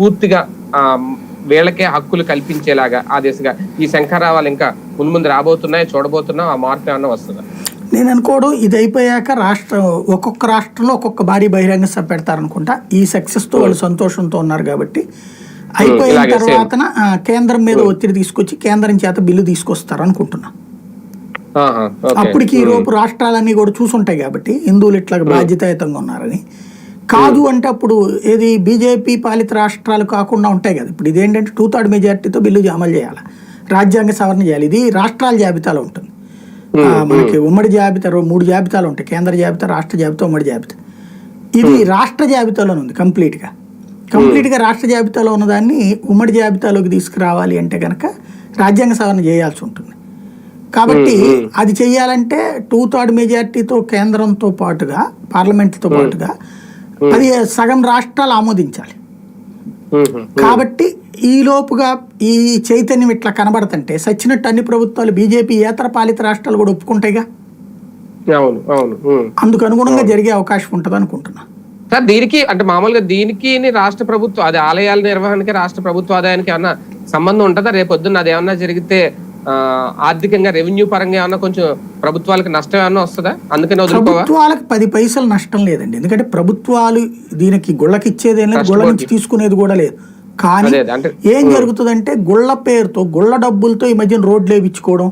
పూర్తిగా వీళ్ళకే హక్కులు కల్పించేలాగా ఆ దిశగా ఈ శంఖారావాలు ఇంకా ముందు రాబోతున్నాయి, చూడబోతున్నాం. ఆ మార్పు ఏమన్నా వస్తుందా? నేను అనుకోవడం ఇది అయిపోయాక ఒక్కొక్క రాష్ట్రంలో ఒక్కొక్క భారీ బహిరంగ సభ పెడతారనుకుంటా. ఈ సక్సెస్ తో వాళ్ళు సంతోషంతో ఉన్నారు కాబట్టి అయిపోయిన తర్వాత కేంద్రం మీద ఒత్తిడి తీసుకొచ్చి కేంద్రం చేత బిల్లు తీసుకొస్తారు అనుకుంటున్నా. అప్పటికి ఈ లోపు రాష్ట్రాలన్నీ కూడా చూసుంటాయి కాబట్టి హిందువులు ఇట్లా బాధ్యతాయుతంగా ఉన్నారని. కాదు అంటే అప్పుడు ఏది బీజేపీ పాలిత రాష్ట్రాలు కాకుండా ఉంటాయి కదా. ఇప్పుడు ఇదేంటంటే 2/3 మెజార్టీతో బిల్లు అమలు చేయాలి, రాజ్యాంగ సవరణ చేయాలి. ఇది రాష్ట్రాల జాబితాలో ఉంటుంది. మనకి ఉమ్మడి జాబితా 3 జాబితాలు ఉంటాయి, కేంద్ర జాబితా, రాష్ట్ర జాబితా, ఉమ్మడి జాబితా. ఇది రాష్ట్ర జాబితాలోనే ఉంది కంప్లీట్గా రాష్ట్ర జాబితాలో ఉన్నదాన్ని ఉమ్మడి జాబితాలోకి తీసుకురావాలి అంటే కనుక రాజ్యాంగ సవరణ చేయాల్సి ఉంటుంది. కాబట్టి అది చెయ్యాలంటే 2/3 మెజార్టీతో కేంద్రంతో పాటుగా పార్లమెంట్తో పాటుగా అది సగం రాష్ట్రాలు ఆమోదించాలి. కాబట్టి ఈ లోపుగా ఈ చైతన్యం ఇట్లా కనబడుతుంటే సచ్చినట్టు అన్ని ప్రభుత్వాలు బీజేపీ ఏతర పాలిత రాష్ట్రాలు కూడా ఒప్పుకుంటాయిగా. అందుకు అనుగుణంగా జరిగే అవకాశం ఉంటుంది అనుకుంటున్నా. సార్ దీనికి అంటే మామూలుగా దీనికి రాష్ట్ర ప్రభుత్వం అది ఆలయాల నిర్వహణకి రాష్ట్ర ప్రభుత్వ ఆదాయానికి ఏమన్నా సంబంధం ఉంటుందా? రేపొద్దున్న అది ఏమన్నా జరిగితే ఆర్థికంగా రెవెన్యూ పరంగా ఏమన్నా కొంచెం ప్రభుత్వాలకు నష్టం ఏమన్నా వస్తుందా? అందుకని ప్రభుత్వాలకు 10 పైసలు నష్టం లేదండి. ఎందుకంటే ప్రభుత్వాలు దీనికి గుళ్ళకి ఇచ్చేది ఏం లేదు, గుళ్ళ నుంచి తీసుకునేది కూడా లేదు. కానీ ఏం జరుగుతుందంటే గుళ్ళ పేరుతో గుళ్ళ డబ్బులతో ఈ మధ్యన రోడ్లు వేయించుకోవడం,